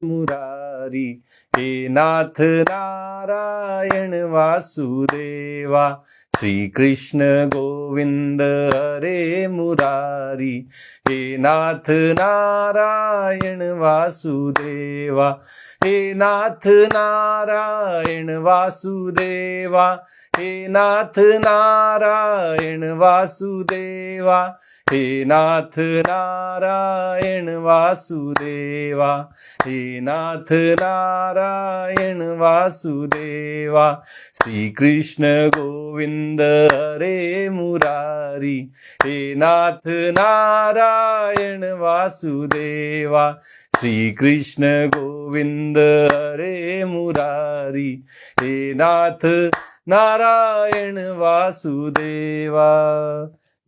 मुरारी, हे नाथ नारायण वासुदेवा, श्री कृष्ण गोविंद हरे मुरारी, हे नाथ नारायण वासुदेवा, हे नाथ नारायण वासुदेवा, हे नाथ नारायण वासुदेवा, हे नाथ नारायण वासुदेवा, हे नाथ नारायण वासुदेवा, श्री कृष्ण गोविंद हरे मुरारी, हे नाथ नारायण वासुदेवा, श्री कृष्ण गोविंद हरे मुरारी, हे नाथ नारायण वासुदेवा।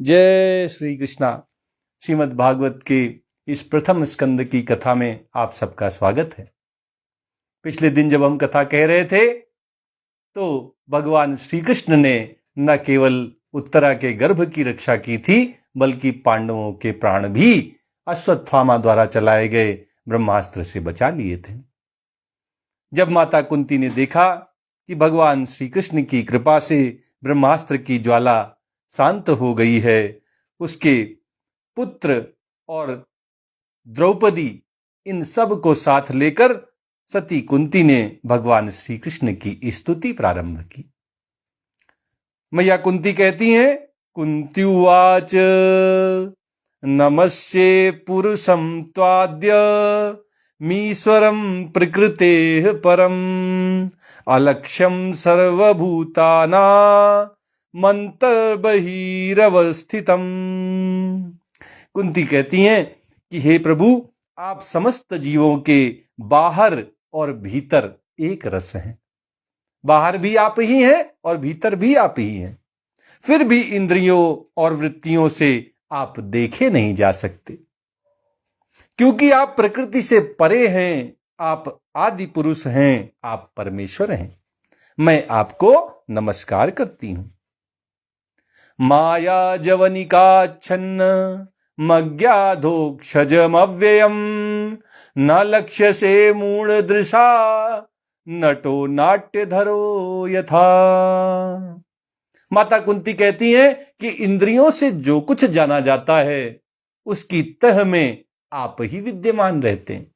जय श्री कृष्णा। श्रीमद् भागवत के इस प्रथम स्कंद की कथा में आप सबका स्वागत है। पिछले दिन जब हम कथा कह रहे थे तो भगवान श्री कृष्ण ने न केवल उत्तरा के गर्भ की रक्षा की थी बल्कि पांडवों के प्राण भी अश्वत्थामा द्वारा चलाए गए ब्रह्मास्त्र से बचा लिए थे। जब माता कुंती ने देखा कि भगवान श्री कृष्ण की कृपा से ब्रह्मास्त्र की ज्वाला शांत हो गई है, उसके पुत्र और द्रौपदी इन सब को साथ लेकर सती कुंती ने भगवान श्री कृष्ण की स्तुति प्रारंभ की। मैया कुंती कहती हैं, कुंती उवाच नमस्ये पुरुषं त्वाद्य मीश्वरं प्रकृतेः परम् अलक्ष्यं सर्वभूतानां मंतर्बहिरवस्थितम्। कुंती कहती हैं कि हे प्रभु, आप समस्त जीवों के बाहर और भीतर एक रस हैं। बाहर भी आप ही हैं और भीतर भी आप ही हैं। फिर भी इंद्रियों और वृत्तियों से आप देखे नहीं जा सकते, क्योंकि आप प्रकृति से परे हैं। आप आदि पुरुष हैं, आप परमेश्वर हैं। मैं आपको नमस्कार करती हूं। माया जवनिकाच्छन्न मज्ञाधोक्षजमव्ययम् न लक्ष्यसे मूढ़दृशा नटो नाट्यधरो यथा। माता कुंती कहती हैं कि इंद्रियों से जो कुछ जाना जाता है उसकी तह में आप ही विद्यमान रहते हैं।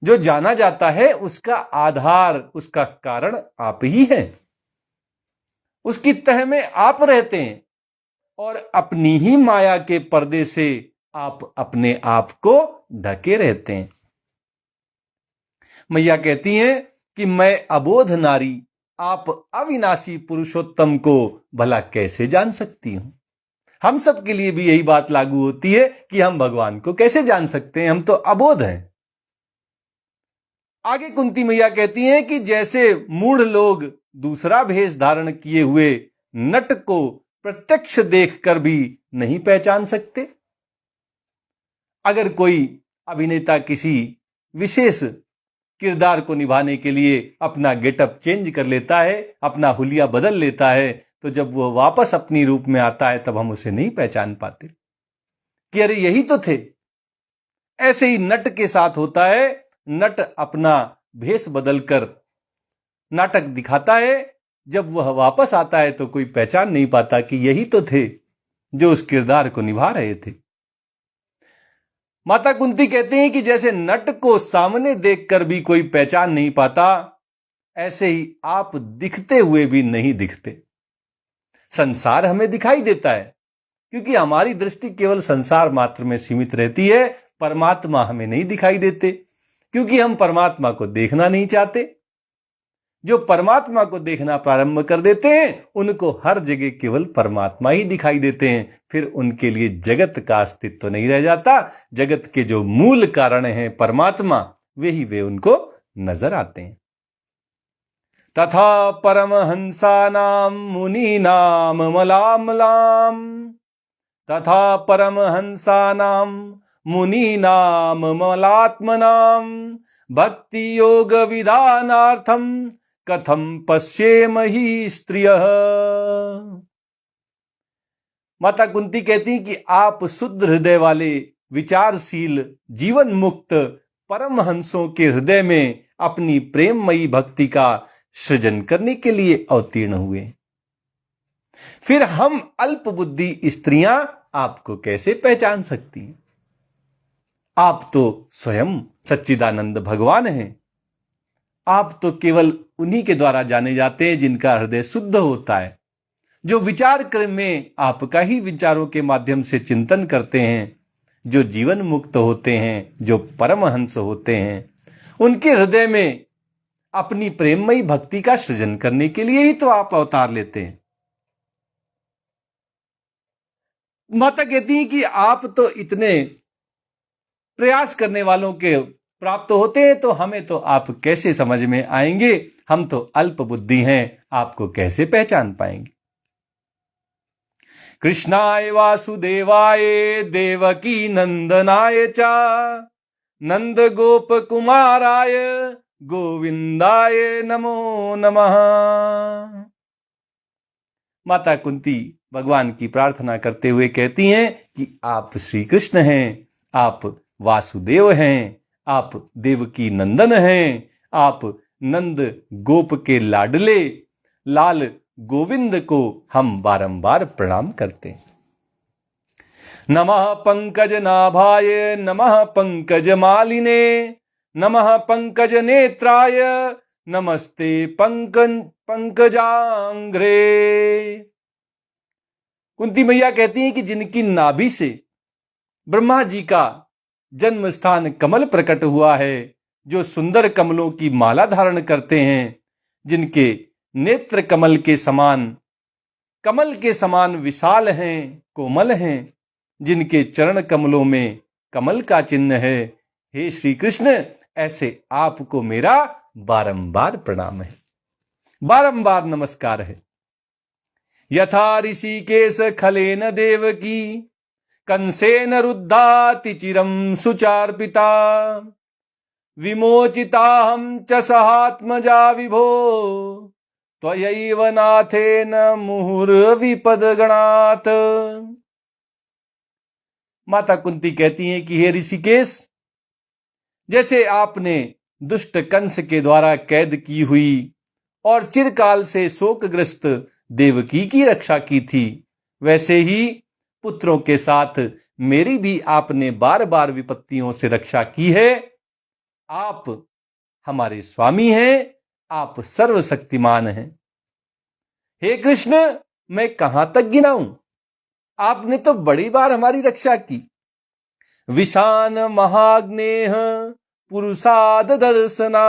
जो जाना जाता है उसका आधार, उसका कारण आप ही हैं। उसकी तह में आप रहते हैं और अपनी ही माया के पर्दे से आप अपने आप को ढके रहते हैं। मैया कहती हैं कि मैं अबोध नारी आप अविनाशी पुरुषोत्तम को भला कैसे जान सकती हूं। हम सब के लिए भी यही बात लागू होती है कि हम भगवान को कैसे जान सकते हैं, हम तो अबोध हैं। आगे कुंती मैया कहती हैं कि जैसे मूढ़ लोग दूसरा भेष धारण किए हुए नट को प्रत्यक्ष देखकर भी नहीं पहचान सकते। अगर कोई अभिनेता किसी विशेष किरदार को निभाने के लिए अपना गेटअप चेंज कर लेता है, अपना हुलिया बदल लेता है, तो जब वो वापस अपनी रूप में आता है तब हम उसे नहीं पहचान पाते कि अरे यही तो थे। ऐसे ही नट के साथ होता है। नट अपना भेष बदलकर नाटक दिखाता है, जब वह वापस आता है तो कोई पहचान नहीं पाता कि यही तो थे जो उस किरदार को निभा रहे थे। माता कुंती कहते हैं कि जैसे नट को सामने देखकर भी कोई पहचान नहीं पाता, ऐसे ही आप दिखते हुए भी नहीं दिखते। संसार हमें दिखाई देता है क्योंकि हमारी दृष्टि केवल संसार मात्र में सीमित रहती है। परमात्मा हमें नहीं दिखाई देते क्योंकि हम परमात्मा को देखना नहीं चाहते। जो परमात्मा को देखना प्रारंभ कर देते हैं उनको हर जगह केवल परमात्मा ही दिखाई देते हैं। फिर उनके लिए जगत का अस्तित्व नहीं रह जाता। जगत के जो मूल कारण हैं परमात्मा, वे उनको नजर आते हैं। तथा परमहंसानां मुनीनां मलामलाम, तथा परमहंसानां मुनीनां मलात्मनां भक्ति योग विधानार्थम कथम पश्येम ही स्त्रियः। माता कुंती कहती कि आप शुद्ध हृदय वाले, विचारशील, जीवन मुक्त परमहंसों के हृदय में अपनी प्रेममयी भक्ति का सृजन करने के लिए अवतीर्ण हुए। फिर हम अल्प बुद्धि स्त्रियां आपको कैसे पहचान सकती हैं? आप तो स्वयं सच्चिदानंद भगवान हैं। आप तो केवल उन्हीं के द्वारा जाने जाते हैं जिनका हृदय शुद्ध होता है, जो विचार क्रम में आपका ही विचारों के माध्यम से चिंतन करते हैं, जो जीवन मुक्त होते हैं, जो परमहंस होते हैं। उनके हृदय में अपनी प्रेममयी भक्ति का सृजन करने के लिए ही तो आप अवतार लेते हैं। माता कहती हैं कि आप तो इतने प्रयास करने वालों के प्राप्त होते हैं, तो हमें तो आप कैसे समझ में आएंगे? हम तो अल्प बुद्धि हैं, आपको कैसे पहचान पाएंगे? कृष्णाय वासुदेवाय देवकी नंदनाय चा नंद गोप कुमाराय गोविंदाय नमो नमः। माता कुंती भगवान की प्रार्थना करते हुए कहती हैं कि आप श्री कृष्ण हैं, आप वासुदेव हैं, आप देवकी नंदन हैं, आप नंद गोप के लाडले लाल गोविंद को हम बारंबार प्रणाम करते हैं। नमः पंकज नाभाय नमः पंकज मालिने नमः पंकज नेत्राय नमस्ते पंकजांग्रे। कुंती मैया कहती हैं कि जिनकी नाभि से ब्रह्मा जी का जन्म स्थान कमल प्रकट हुआ है, जो सुंदर कमलों की माला धारण करते हैं, जिनके नेत्र कमल के समान विशाल हैं, कोमल हैं, जिनके चरण कमलों में कमल का चिन्ह है, हे श्री कृष्ण, ऐसे आपको मेरा बारंबार प्रणाम है, बारंबार नमस्कार है। यथा ऋषिकेश खलेन देवकी कंसेन रुद्धाति चिरं सुचार्पिता विमोचिताहं च सहात्मजा विभो त्वयैव नाथेन मुहुर्विपदगणात्। माता कुंती कहती हैं कि हे ऋषिकेश, जैसे आपने दुष्ट कंस के द्वारा कैद की हुई और चिरकाल से शोकग्रस्त देवकी की रक्षा की थी, वैसे ही पुत्रों के साथ मेरी भी आपने बार बार विपत्तियों से रक्षा की है। आप हमारे स्वामी हैं, आप सर्वशक्तिमान हैं। हे कृष्ण, मैं कहां तक गिनाऊं? आपने तो बड़ी बार हमारी रक्षा की। विशान महाग्नेह पुरुषाद दर्शना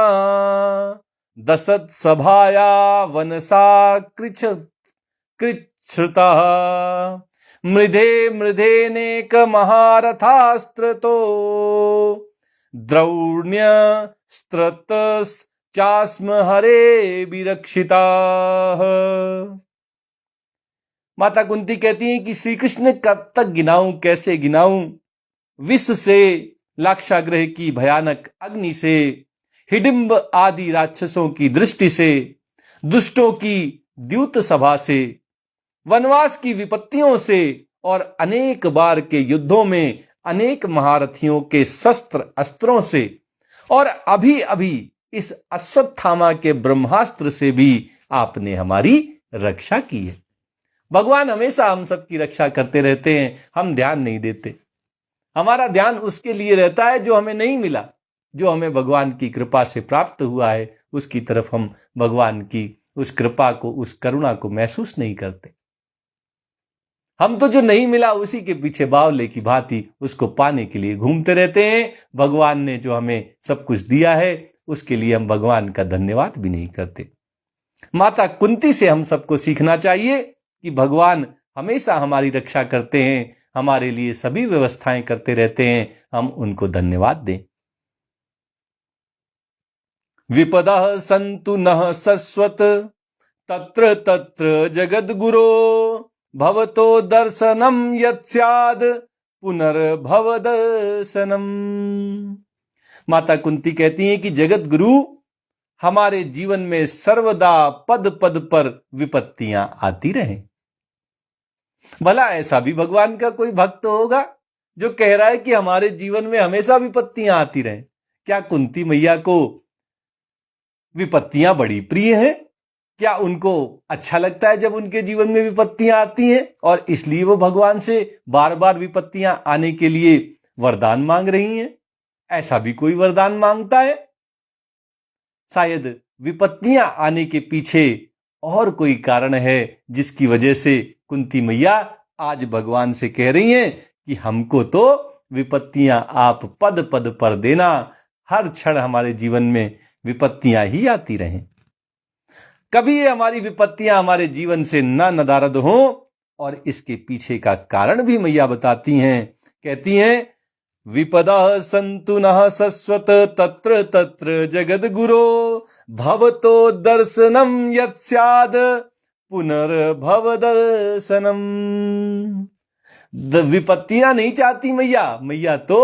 दशत सभाया वनसा कृच्छ्रुता मृधे नेक महारथास्त्रतो द्रौण्य स्त्रतश्चास्म हरे विरक्षिता। माता कुंती कहती हैं कि श्री कृष्ण कब तक गिनाऊं, कैसे गिनाऊं? विष से, लाक्षागृह की भयानक अग्नि से, हिडिंब आदि राक्षसों की दृष्टि से, दुष्टों की द्यूत सभा से, वनवास की विपत्तियों से और अनेक बार के युद्धों में अनेक महारथियों के शस्त्र अस्त्रों से और अभी अभी इस अश्वत्थामा के ब्रह्मास्त्र से भी आपने हमारी रक्षा की है। भगवान हमेशा हम सबकी रक्षा करते रहते हैं, हम ध्यान नहीं देते। हमारा ध्यान उसके लिए रहता है जो हमें नहीं मिला, जो हमें भगवान की कृपा से प्राप्त हुआ है, उसकी तरफ हम भगवान की उस कृपा को, उस करुणा को महसूस नहीं करते। हम तो जो नहीं मिला उसी के पीछे बावले की भांति उसको पाने के लिए घूमते रहते हैं। भगवान ने जो हमें सब कुछ दिया है उसके लिए हम भगवान का धन्यवाद भी नहीं करते। माता कुंती से हम सबको सीखना चाहिए कि भगवान हमेशा हमारी रक्षा करते हैं, हमारे लिए सभी व्यवस्थाएं करते रहते हैं, हम उनको धन्यवाद दें। विपदः सन्तु नः शश्वत तत्र तत्र जगद्गुरो भवतो दर्शनम यत्स्याद पुनर्भव दर्शनम। माता कुंती कहती हैं कि जगत गुरु, हमारे जीवन में सर्वदा पद पद पर विपत्तियां आती रहें। भला ऐसा भी भगवान का कोई भक्त होगा जो कह रहा है कि हमारे जीवन में हमेशा विपत्तियां आती रहें? क्या कुंती मैया को विपत्तियां बड़ी प्रिय हैं? क्या उनको अच्छा लगता है जब उनके जीवन में विपत्तियां आती हैं और इसलिए वो भगवान से बार बार विपत्तियां आने के लिए वरदान मांग रही हैं? ऐसा भी कोई वरदान मांगता है? शायद विपत्तियां आने के पीछे और कोई कारण है जिसकी वजह से कुंती मैया आज भगवान से कह रही हैं कि हमको तो विपत्तियां आप पद पद पर देना, हर क्षण हमारे जीवन में विपत्तियां ही आती रहें। कभी ये हमारी विपत्तियां हमारे जीवन से ना नदारद हो। और इसके पीछे का कारण भी मैया बताती हैं, कहती हैं विपदा संतु नः सस्वत तत्र तत्र जगद गुरो भवतो दर्शनम यत् स्याद पुनर्भव दर्शनम। विपत्तियां नहीं चाहती मैया तो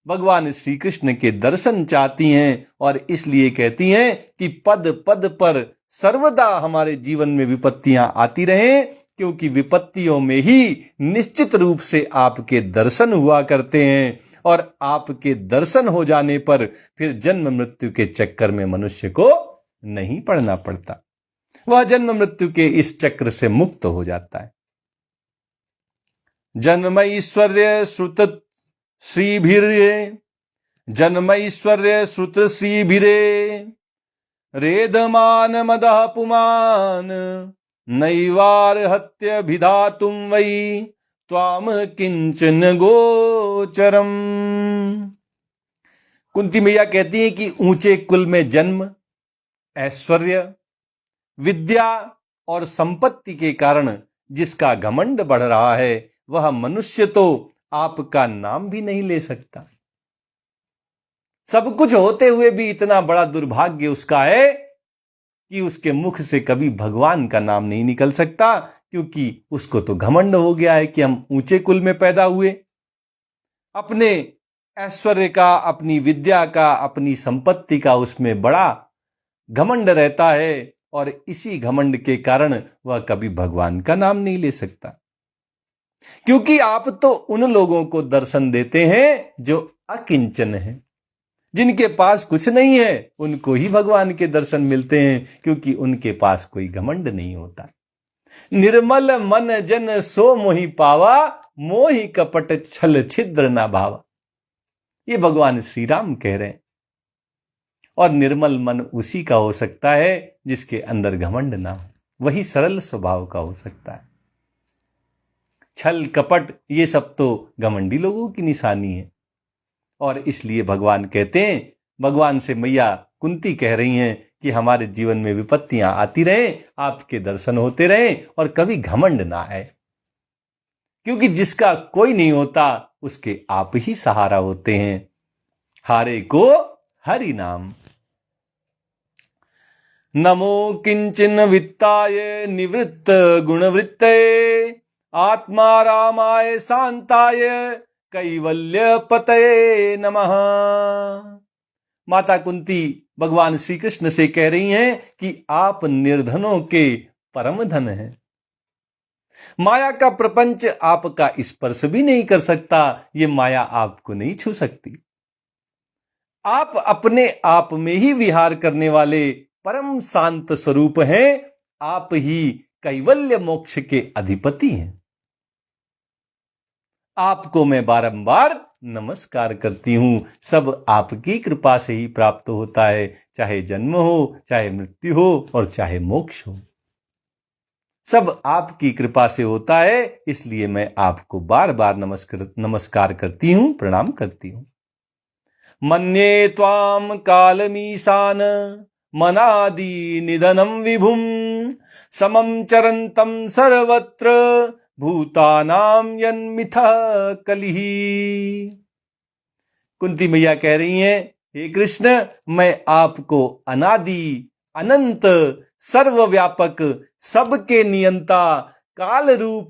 भगवान श्री कृष्ण के दर्शन चाहती हैं और इसलिए कहती हैं कि पद पद पर सर्वदा हमारे जीवन में विपत्तियां आती रहें, क्योंकि विपत्तियों में ही निश्चित रूप से आपके दर्शन हुआ करते हैं और आपके दर्शन हो जाने पर फिर जन्म मृत्यु के चक्कर में मनुष्य को नहीं पड़ना पड़ता, वह जन्म मृत्यु के इस चक्र से मुक्त हो जाता है। जन्मैश्वर्य श्रुत श्रीभिरे जन्मैश्वर्य श्रुत श्रीभिरे रेदमान मदः पुमान नैवार्हत्य भिधातुम वै त्वाम किंचन गोचरम। कुंती मैया कहती हैं कि ऊंचे कुल में जन्म, ऐश्वर्य, विद्या और संपत्ति के कारण जिसका घमंड बढ़ रहा है वह मनुष्य तो आपका नाम भी नहीं ले सकता। सब कुछ होते हुए भी इतना बड़ा दुर्भाग्य उसका है कि उसके मुख से कभी भगवान का नाम नहीं निकल सकता, क्योंकि उसको तो घमंड हो गया है कि हम ऊंचे कुल में पैदा हुए। अपने ऐश्वर्य का, अपनी विद्या का, अपनी संपत्ति का उसमें बड़ा घमंड रहता है और इसी घमंड के कारण वह कभी भगवान का नाम नहीं ले सकता। क्योंकि आप तो उन लोगों को दर्शन देते हैं जो अकिंचन हैं, जिनके पास कुछ नहीं है, उनको ही भगवान के दर्शन मिलते हैं, क्योंकि उनके पास कोई घमंड नहीं होता। निर्मल मन जन सो मोहि पावा, मोहि कपट छल छिद्र ना भावा। ये भगवान श्री राम कह रहे हैं। और निर्मल मन उसी का हो सकता है जिसके अंदर घमंड ना हो, वही सरल स्वभाव का हो सकता है। छल कपट ये सब तो घमंडी लोगों की निशानी है। और इसलिए भगवान कहते हैं, भगवान से मैया कुंती कह रही हैं कि हमारे जीवन में विपत्तियां आती रहें, आपके दर्शन होते रहें और कभी घमंड ना आए, क्योंकि जिसका कोई नहीं होता उसके आप ही सहारा होते हैं। हारे को हरि नाम। नमो किंचिन वित्ताय निवृत्त गुणवृत्तये आत्मा रामाय शांताय कैवल्य पतये नमः। माता कुंती भगवान श्री कृष्ण से कह रही हैं कि आप निर्धनों के परम धन हैं। माया का प्रपंच आपका स्पर्श भी नहीं कर सकता, ये माया आपको नहीं छू सकती। आप अपने आप में ही विहार करने वाले परम शांत स्वरूप हैं। आप ही कैवल्य मोक्ष के अधिपति हैं। आपको मैं बारंबार नमस्कार करती हूं। सब आपकी कृपा से ही प्राप्त होता है, चाहे जन्म हो, चाहे मृत्यु हो और चाहे मोक्ष हो, सब आपकी कृपा से होता है। इसलिए मैं आपको बार बार नमस्कार करती हूं, प्रणाम करती हूं। मन्ये त्वाम कालमीशान मनादि निधनम विभुम समम चरंतम सर्वत्र भूतानाम यन्मिथ कलिः। कुंती मैया कह रही हैं, हे कृष्ण, मैं आपको अनादि, अनंत, सर्वव्यापक, सबके नियंता, काल रूप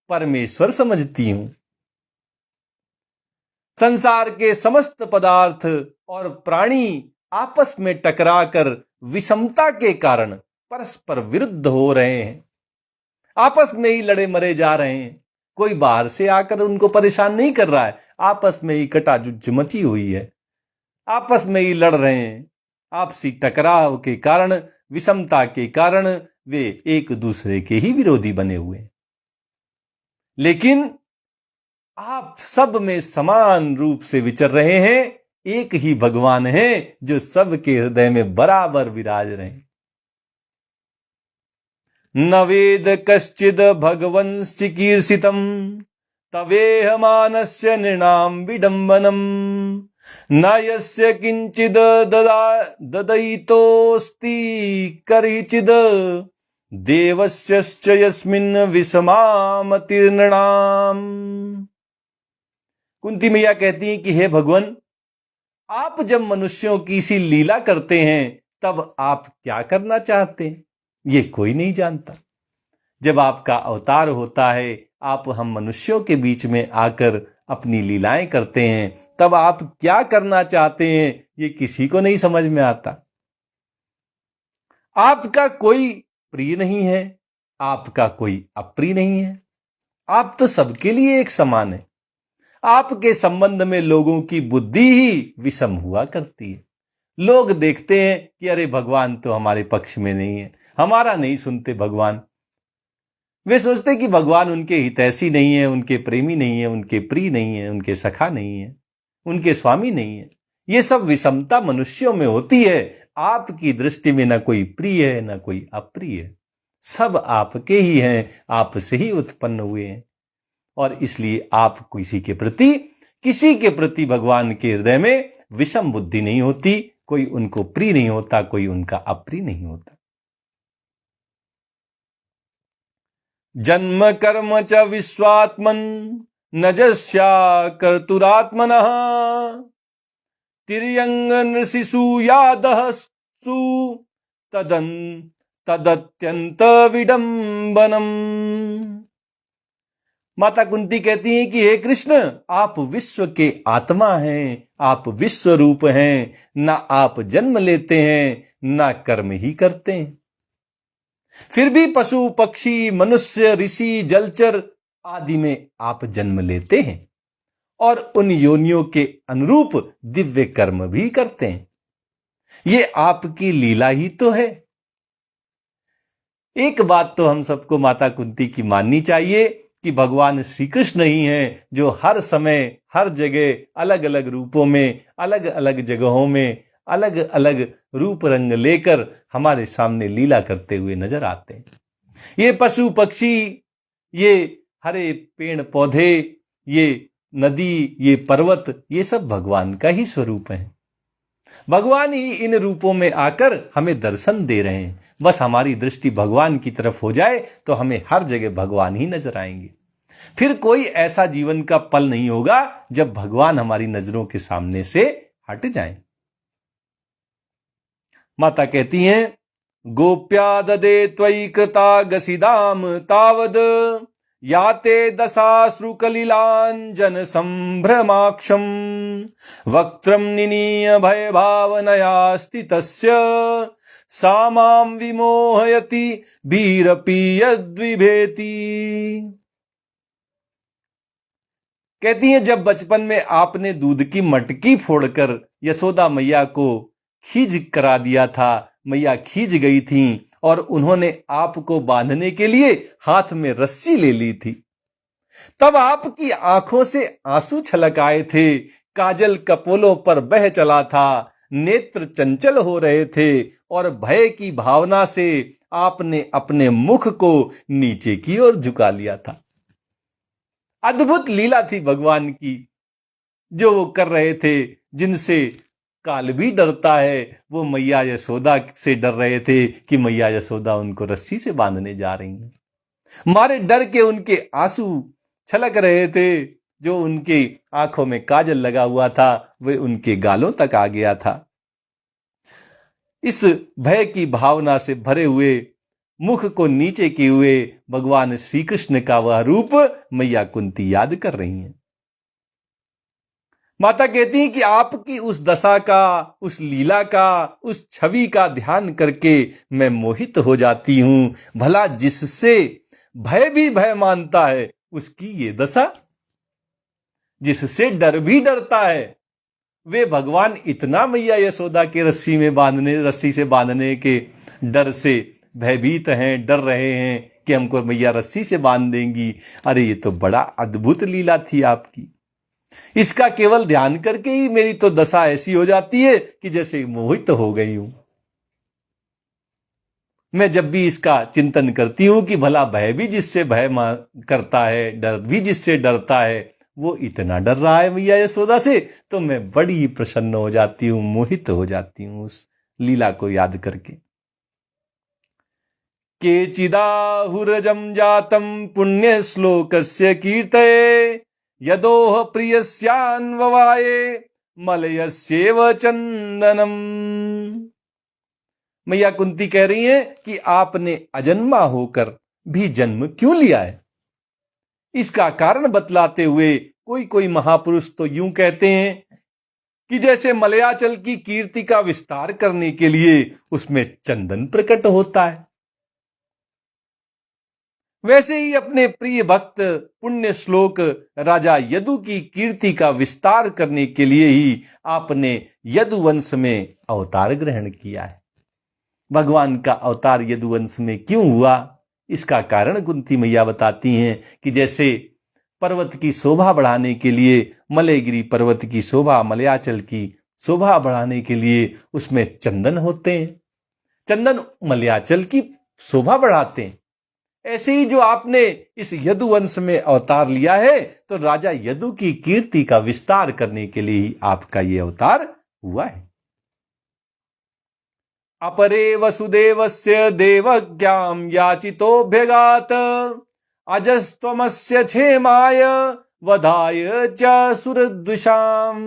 परमेश्वर समझती हूं। संसार के समस्त पदार्थ और प्राणी आपस में टकराकर विषमता के कारण परस्पर विरुद्ध हो रहे हैं, आपस में ही लड़े मरे जा रहे हैं। कोई बाहर से आकर उनको परेशान नहीं कर रहा है, आपस में ही कटाजुज्ज मची हुई है। आपस में ही लड़ रहे हैं। आपसी टकराव के कारण, विषमता के कारण वे एक दूसरे के ही विरोधी बने हुए हैं। लेकिन आप सब में समान रूप से विचर रहे हैं। एक ही भगवान है जो सबके हृदय में बराबर विराज रहे हैं। न वेद कश्चिद भगवंश्चिकीर्षितम तवेह मानस्य नृणाम विडंबनम न यस्य किंचिद ददयितोस्ति करिचिद देवस्यश्च यस्मिन् विषमामतिर्नृणाम। कुंती मैया कहती हैं कि हे भगवान, आप जब मनुष्यों की सी लीला करते हैं तब आप क्या करना चाहते हैं ये कोई नहीं जानता। जब आपका अवतार होता है, आप हम मनुष्यों के बीच में आकर अपनी लीलाएं करते हैं, तब आप क्या करना चाहते हैं ये किसी को नहीं समझ में आता। आपका कोई प्रिय नहीं है, आपका कोई अप्रिय नहीं है, आप तो सबके लिए एक समान है। आपके संबंध में लोगों की बुद्धि ही विषम हुआ करती है। लोग देखते हैं कि अरे भगवान तो हमारे पक्ष में नहीं है, हमारा नहीं सुनते भगवान। वे सोचते कि भगवान उनके हितैषी नहीं है, उनके प्रेमी नहीं है, उनके प्रिय नहीं है, उनके सखा नहीं है, उनके स्वामी नहीं है। ये सब विषमता मनुष्यों में होती है। आपकी दृष्टि में न कोई प्रिय है न कोई अप्रिय है, सब आपके ही हैं, आपसे ही उत्पन्न हुए हैं। और इसलिए आप किसी के प्रति भगवान के हृदय में विषम बुद्धि नहीं होती। कोई उनको प्रिय नहीं होता, कोई उनका अप्रिय नहीं होता। जन्म कर्म च विश्वात्मन न जस्या कर्तुरात्मनः तिर्यंग नृषिषु यादहसु तदत्यंत विडंबनम। माता कुंती कहती हैं कि हे कृष्ण, आप विश्व के आत्मा हैं, आप विश्व रूप हैं। ना आप जन्म लेते हैं ना कर्म ही करते हैं, फिर भी पशु पक्षी मनुष्य ऋषि जलचर आदि में आप जन्म लेते हैं और उन योनियों के अनुरूप दिव्य कर्म भी करते हैं। ये आपकी लीला ही तो है। एक बात तो हम सबको माता कुंती की माननी चाहिए कि भगवान श्री कृष्ण ही हैं जो हर समय हर जगह अलग अलग रूपों में, अलग अलग जगहों में, अलग अलग रूप रंग लेकर हमारे सामने लीला करते हुए नजर आते हैं। ये पशु पक्षी, ये हरे पेड़ पौधे, ये नदी, ये पर्वत, ये सब भगवान का ही स्वरूप है। भगवान ही इन रूपों में आकर हमें दर्शन दे रहे हैं। बस हमारी दृष्टि भगवान की तरफ हो जाए तो हमें हर जगह भगवान ही नजर आएंगे। फिर कोई ऐसा जीवन का पल नहीं होगा जब भगवान हमारी नजरों के सामने से हट जाएं। माता कहती हैं, गोप्या ददे त्वयि कृता गसिदाम तावद याते दशाश्रुकलिलांजन संभ्रमाक्षम वक्त्रम निनीय भय भावनया स्थितस्य सामाम विमोहयति भीरपि यद्विभेति। कहती हैं, जब बचपन में आपने दूध की मटकी फोड़कर यशोदा मैया को खींच करा दिया था, मैया खींच गई थीं और उन्होंने आपको बांधने के लिए हाथ में रस्सी ले ली थी, तब आपकी आंखों से आंसू छलक आए थे, काजल कपोलों पर बह चला था, नेत्र चंचल हो रहे थे और भय की भावना से आपने अपने मुख को नीचे की ओर झुका लिया था। अद्भुत लीला थी भगवान की जो वो कर रहे थे, जिनसे काल भी डरता है। वो मैया यशोदा से डर रहे थे कि मैया यशोदा उनको रस्सी से बांधने जा रही हैं। मारे डर के उनके आंसू छलक रहे थे, जो उनके आंखों में काजल लगा हुआ था वे उनके गालों तक आ गया था। इस भय की भावना से भरे हुए, मुख को नीचे किए हुए भगवान श्री कृष्ण का वह रूप मैया कुंती याद कर रही हैं। माता कहती हैं कि आपकी उस दशा का, उस लीला का, उस छवि का ध्यान करके मैं मोहित हो जाती हूं। भला जिससे भय भी भय मानता है उसकी ये दशा, जिससे डर भी डरता है वे भगवान इतना मैया यशोदा के रस्सी से बांधने के डर से भयभीत हैं, डर रहे हैं कि हमको मैया रस्सी से बांध देंगी। अरे ये तो बड़ा अद्भुत लीला थी आपकी। इसका केवल ध्यान करके ही मेरी तो दशा ऐसी हो जाती है कि जैसे मोहित हो गई हूं। मैं जब भी इसका चिंतन करती हूं कि भला भय भी जिससे भय करता है, डर भी जिससे डरता है, वो इतना डर रहा है मैया यशोदा से, तो मैं बड़ी प्रसन्न हो जाती हूं, मोहित हो जाती हूं उस लीला को याद करके। केचिदाहुरजं जातं पुण्य श्लोकस्य कीर्तये यदोह प्रियस्यान्ववाये मलयस्येव चंदनम। मैया कुंती कह रही हैं कि आपने अजन्मा होकर भी जन्म क्यों लिया है। इसका कारण बतलाते हुए कोई कोई महापुरुष तो यूं कहते हैं कि जैसे मलयाचल की कीर्ति का विस्तार करने के लिए उसमें चंदन प्रकट होता है, वैसे ही अपने प्रिय भक्त पुण्य श्लोक राजा यदु की कीर्ति का विस्तार करने के लिए ही आपने यदुवंश में अवतार ग्रहण किया है। भगवान का अवतार यदुवंश में क्यों हुआ, इसका कारण कुंती मैया बताती हैं कि जैसे पर्वत की शोभा बढ़ाने के लिए, मलयगिरी पर्वत की शोभा, मलयाचल की शोभा बढ़ाने के लिए उसमें चंदन होते हैं, चंदन मलयाचल की शोभा बढ़ाते हैं, ऐसे ही जो आपने इस यदुवंश में अवतार लिया है तो राजा यदु की कीर्ति का विस्तार करने के लिए ही आपका यह अवतार हुआ है। अपरे वसुदेवस्य देवज्ञाम याचितोभ्यगात अजस्त्वमस्य क्षेमाय वधाय च सुरद्विषाम।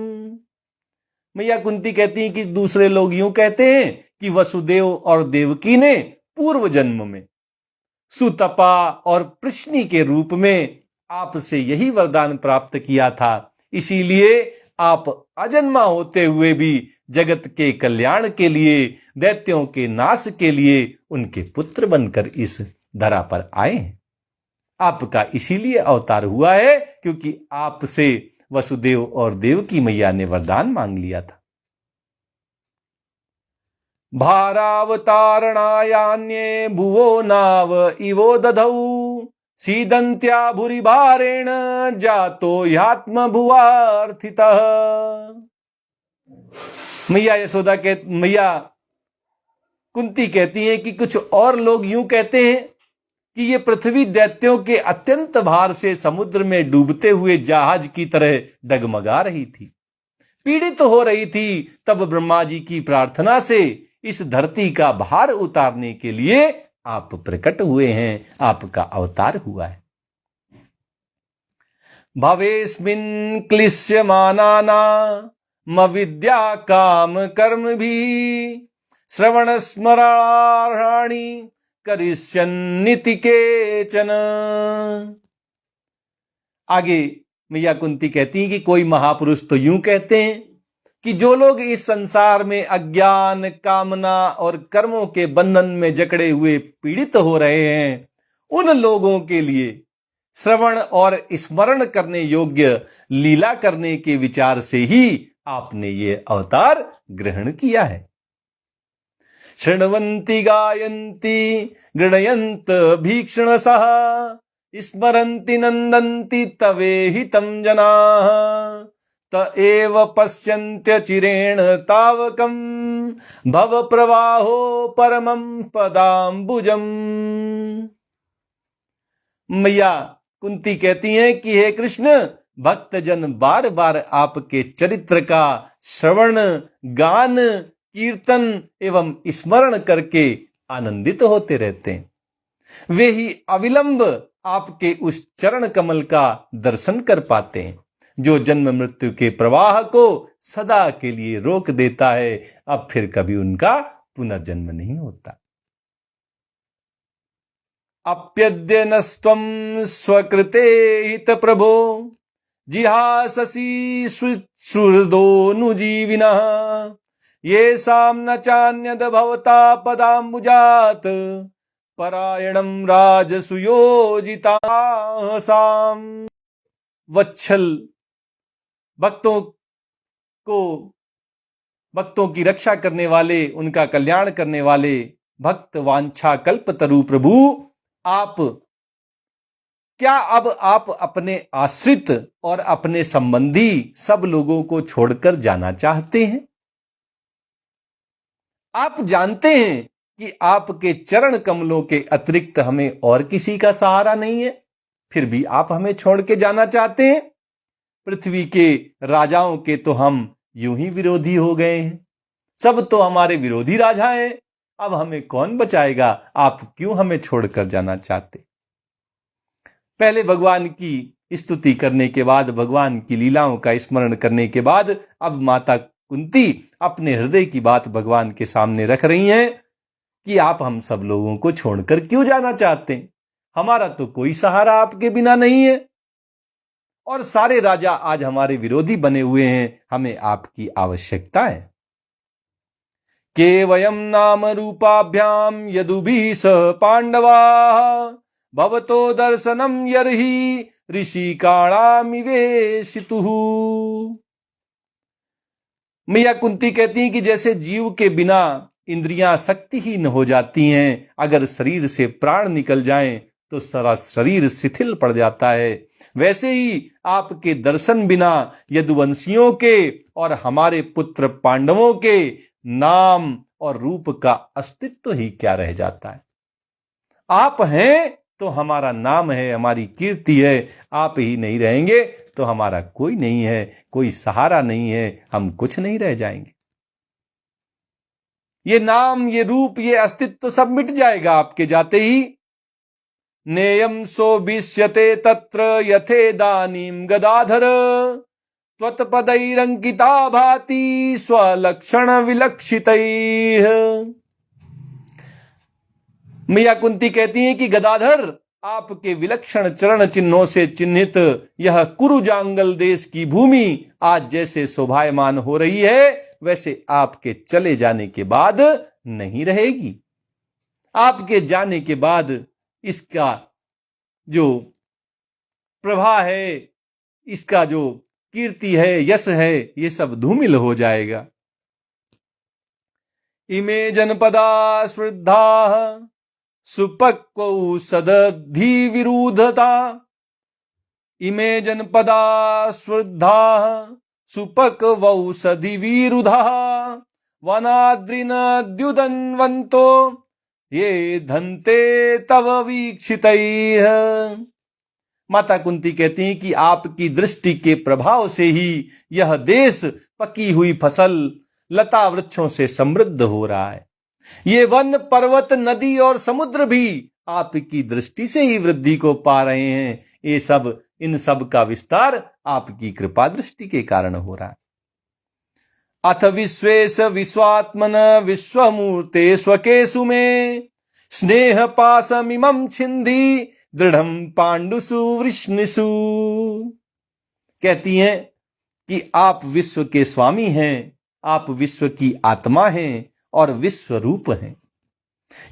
मैया कुंती कहती हैं कि दूसरे लोग यूं कहते हैं कि वसुदेव और देवकी ने पूर्व जन्म में सुतपा और प्रश्नि के रूप में आपसे यही वरदान प्राप्त किया था, इसीलिए आप अजन्मा होते हुए भी जगत के कल्याण के लिए, दैत्यों के नाश के लिए उनके पुत्र बनकर इस धरा पर आए हैं। आपका इसीलिए अवतार हुआ है क्योंकि आपसे वसुदेव और देवकी मैया ने वरदान मांग लिया था। भारावतारणायान्ये भुवो नाव इवो दधौ सीदंत्या भूरि भारेण जातो ह्यात्म भुवार्थितः। मैया कुंती कहती हैं कि कुछ और लोग यूं कहते हैं कि ये पृथ्वी दैत्यों के अत्यंत भार से समुद्र में डूबते हुए जहाज की तरह डगमगा रही थी, पीड़ित हो रही थी। तब ब्रह्मा जी की प्रार्थना से इस धरती का भार उतारने के लिए आप प्रकट हुए हैं, आपका अवतार हुआ है। भवेस्मिन् क्लिश्यमानानां अविद्या काम कर्म भी श्रवण स्मरणार्हाणि करिष्यन्निति केचन। आगे मैया कुंती कहती है कि कोई महापुरुष तो यूं कहते हैं कि जो लोग इस संसार में अज्ञान, कामना और कर्मों के बंधन में जकड़े हुए पीड़ित हो रहे हैं, उन लोगों के लिए श्रवण और स्मरण करने योग्य लीला करने के विचार से ही आपने ये अवतार ग्रहण किया है। शृण्वन्ति गायन्ति गृणयन्त भीक्षणसः स्मरन्ति नन्दन्ति तवेहितं जनाः त एव पश्यन्त्य चिरेण तावकं भव प्रवाहो परमं पदाम्बुजम्। मैया कुंती कहती हैं कि हे कृष्ण, भक्तजन बार बार आपके चरित्र का श्रवण, गान, कीर्तन एवं स्मरण करके आनंदित होते रहते हैं। वे ही अविलंब आपके उस चरण कमल का दर्शन कर पाते हैं जो जन्म मृत्यु के प्रवाह को सदा के लिए रोक देता है। अब फिर कभी उनका पुनर्जन्म नहीं होता। अप्यद्य नस्त्वं स्वकृते हित प्रभो जिहाससि सुहृदोनुजीविनः येषां न चान्यद भवता पदाम्बुजात् परायणं राजसुयोजितासाम्। वत्सल भक्तों को, भक्तों की रक्षा करने वाले, उनका कल्याण करने वाले भक्त वांछा कल्पतरु प्रभु, आप क्या अब आप अपने आश्रित और अपने संबंधी सब लोगों को छोड़कर जाना चाहते हैं? आप जानते हैं कि आपके चरण कमलों के अतिरिक्त हमें और किसी का सहारा नहीं है, फिर भी आप हमें छोड़ के जाना चाहते हैं। पृथ्वी के राजाओं के तो हम यूं ही विरोधी हो गए हैं, सब तो हमारे विरोधी राजा हैं, अब हमें कौन बचाएगा? आप क्यों हमें छोड़कर जाना चाहते? पहले भगवान की स्तुति करने के बाद, भगवान की लीलाओं का स्मरण करने के बाद, अब माता कुंती अपने हृदय की बात भगवान के सामने रख रही हैं कि आप हम सब लोगों को छोड़कर क्यों जाना चाहते हैं? हमारा तो कोई सहारा आपके बिना नहीं है, और सारे राजा आज हमारे विरोधी बने हुए हैं, हमें आपकी आवश्यकता है। केवयम नाम रूपाभ्याम यदुभिः सह पांडवा भवतो दर्शनम यर्हि ऋषिकाणामिवेशितुः। मैया कुंती कहती हैं कि जैसे जीव के बिना इंद्रियां शक्तिहीन हो जाती हैं, अगर शरीर से प्राण निकल जाएं तो सारा शरीर शिथिल पड़ जाता है, वैसे ही आपके दर्शन बिना यदुवंशियों के और हमारे पुत्र पांडवों के नाम और रूप का अस्तित्व ही क्या रह जाता है। आप हैं तो हमारा नाम है, हमारी कीर्ति है, आप ही नहीं रहेंगे तो हमारा कोई नहीं है, कोई सहारा नहीं है, हम कुछ नहीं रह जाएंगे। ये नाम, ये रूप, ये अस्तित्व सब मिट जाएगा आपके जाते ही। नेयम सोभिष्यते तत्र यथेदानीम गदाधर त्वत्पदैरंकिता भाति स्वलक्षण विलक्षितैः। मैया कुंती कहती हैं कि गदाधर, आपके विलक्षण चरण चिन्हों से चिन्हित यह कुरुजांगल देश की भूमि आज जैसे शोभायमान हो रही है, वैसे आपके चले जाने के बाद नहीं रहेगी। आपके जाने के बाद इसका जो प्रभा है, इसका जो कीर्ति है, यश है, ये सब धूमिल हो जाएगा। इमे जनपदा श्रद्धा सुपक्वौषधि विरुधता, इमे जनपदा श्रद्धा सुपक्वौषधि विरुधा वनाद्रिनद्युदन्वन्तो ये धन्ते तव वीक्षितैः। माता कुंती कहती हैं कि आपकी दृष्टि के प्रभाव से ही यह देश पकी हुई फसल, लता वृक्षों से समृद्ध हो रहा है। ये वन, पर्वत, नदी और समुद्र भी आपकी दृष्टि से ही वृद्धि को पा रहे हैं। ये सब, इन सब का विस्तार आपकी कृपा दृष्टि के कारण हो रहा है। अथ विश्वेश विश्वात्मन विश्वमूर्ते स्वकेशु में स्नेह पाशमिमं छिंदी दृढ़ं पांडुसु वृष्णिषु। कहती हैं कि आप विश्व के स्वामी हैं, आप विश्व की आत्मा हैं और विश्व रूप हैं।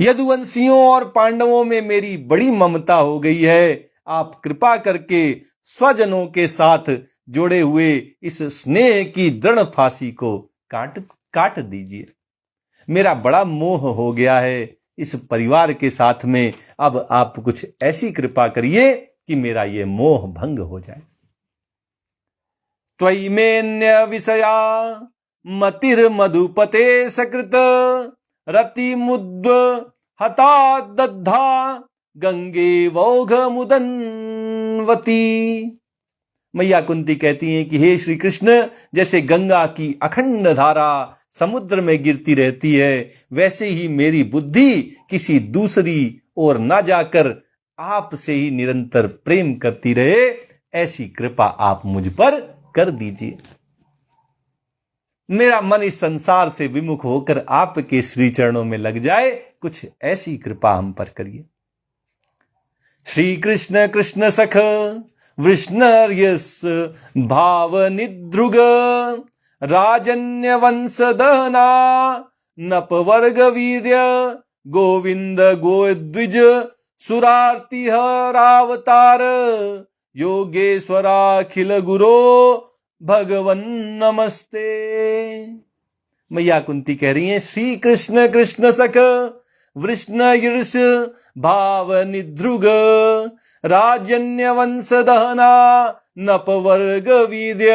यदुवंशियों और पांडवों में मेरी बड़ी ममता हो गई है, आप कृपा करके स्वजनों के साथ जोड़े हुए इस स्नेह की दृढ़ फांसी को काट दीजिए। मेरा बड़ा मोह हो गया है इस परिवार के साथ में, अब आप कुछ ऐसी कृपा करिए कि मेरा ये मोह भंग हो जाए। त्वयि मेन्य विषया मतिर्मधुपते सकृत रतिमुद्व हता दद्धा गंगे वौघ मुदन्वती। मैया कुंती कहती हैं कि हे श्री कृष्ण, जैसे गंगा की अखंड धारा समुद्र में गिरती रहती है, वैसे ही मेरी बुद्धि किसी दूसरी ओर ना जाकर आपसे ही निरंतर प्रेम करती रहे, ऐसी कृपा आप मुझ पर कर दीजिए। मेरा मन इस संसार से विमुख होकर आपके श्री चरणों में लग जाए, कुछ ऐसी कृपा हम पर करिए। श्री कृष्ण कृष्ण सख वृष्णर्यस भाव निद्रुग राजन्य वंश दहना नपवर्ग वीर्य गोविंद गोद्विज सुरार्तिहरावतार योगेश्वराखिल गुरो भगवन नमस्ते। मैया कुंती कह रही हैं, श्री कृष्ण कृष्ण सख वृष्ण ईर्ष भाव निध्रुग राजन्य वंश दहना नपवर्ग वीर्य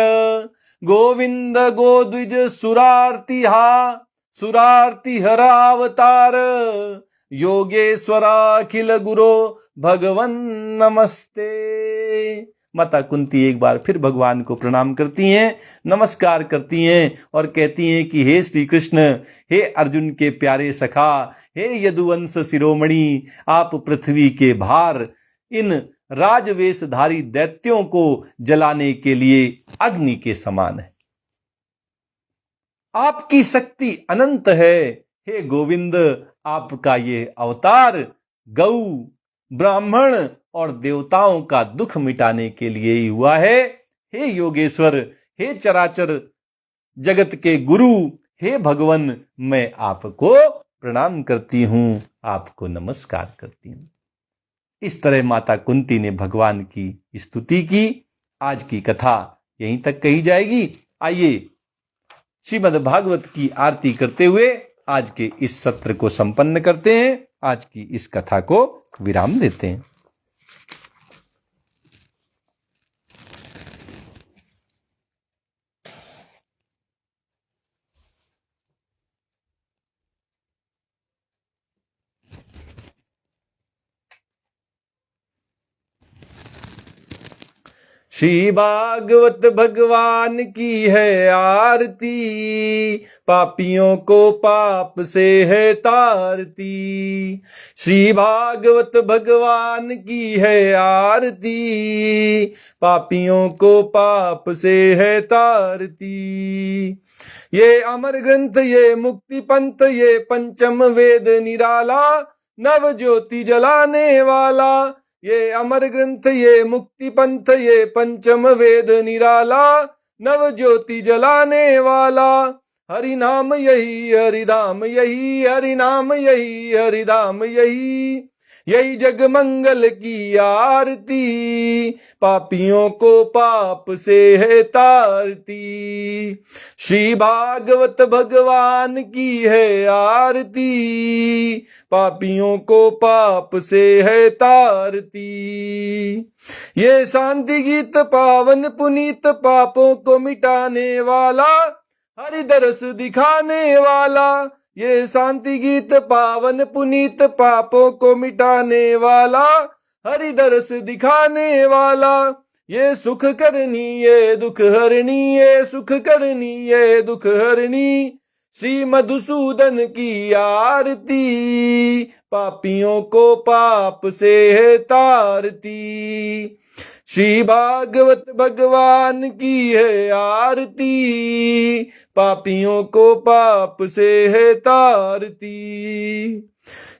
गोविंद गोद्विज सुरार्ति हरावतार योगेश्वराखिल गुरो भगवन नमस्ते। माता कुंती एक बार फिर भगवान को प्रणाम करती हैं, नमस्कार करती हैं और कहती हैं कि हे श्री कृष्ण, हे अर्जुन के प्यारे सखा, हे यदुवंश शिरोमणि, आप पृथ्वी के भार इन राजवेशधारी दैत्यों को जलाने के लिए अग्नि के समान है। आपकी शक्ति अनंत है। हे गोविंद, आपका ये अवतार गौ, ब्राह्मण और देवताओं का दुख मिटाने के लिए ही हुआ है। हे योगेश्वर, हे चराचर जगत के गुरु, हे भगवन, मैं आपको प्रणाम करती हूं, आपको नमस्कार करती हूं। इस तरह माता कुंती ने भगवान की स्तुति की। आज की कथा यहीं तक कही जाएगी। आइए श्रीमद् भागवत की आरती करते हुए आज के इस सत्र को संपन्न करते हैं। आज की इस कथा को विराम देते हैं। श्री भागवत भगवान की है आरती, पापियों को पाप से है तारती। श्री भागवत भगवान की है आरती, पापियों को पाप से है तारती। ये अमर ग्रंथ, ये मुक्ति पंथ, ये पंचम वेद निराला, नव ज्योति जलाने वाला। ये अमर ग्रंथ, ये मुक्ति पंथ, ये पंचम वेद निराला, नव ज्योति जलाने वाला। हरि नाम यही, हरि धाम यही, हरि नाम यही, हरि धाम यही। यही जग मंगल की आरती, पापियों को पाप से है तारती। श्री भागवत भगवान की है आरती, पापियों को पाप से है तारती। ये शांति गीत पावन पुनीत, पापों को मिटाने वाला, हरि दरस दिखाने वाला। ये शांति गीत पावन पुनीत, पापों को मिटाने वाला, हरि दरस दिखाने वाला। ये सुख करनी, ये दुख हरणी, ये सुख करनी, ये दुख हरणी। श्री मधुसूदन की आरती, पापियों को पाप से है तारती। श्री भागवत भगवान की है आरती, पापियों को पाप से है तारती।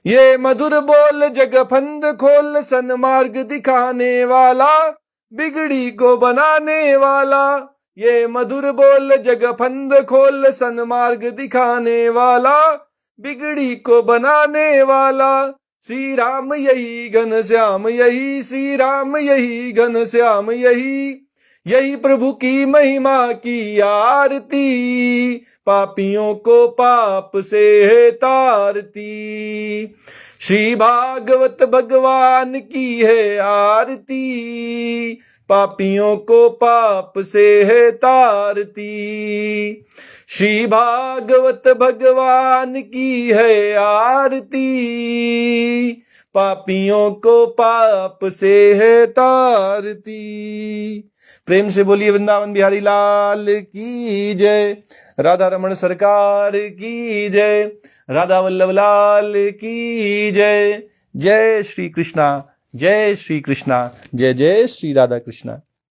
ये मधुर बोल जग फंद खोल, सन्मार्ग दिखाने वाला, बिगड़ी को बनाने वाला। ये मधुर बोल जग फंद खोल, सन्मार्ग दिखाने वाला, बिगड़ी को बनाने वाला। श्री राम यही घन श्याम यही, श्री राम यही घन श्याम यही। यही प्रभु की महिमा की आरती, पापियों को पाप से है तारती। श्री भागवत भगवान की है आरती, पापियों को पाप से है तारती। श्री भागवत भगवान की है आरती, पापियों को पाप से है तारती। प्रेम से बोलिए वृंदावन बिहारी लाल की जय, राधा रमण सरकार की जय, राधा वल्लभ लाल की जय। जय श्री कृष्णा, जय श्री कृष्णा, जय जय श्री राधा कृष्णा।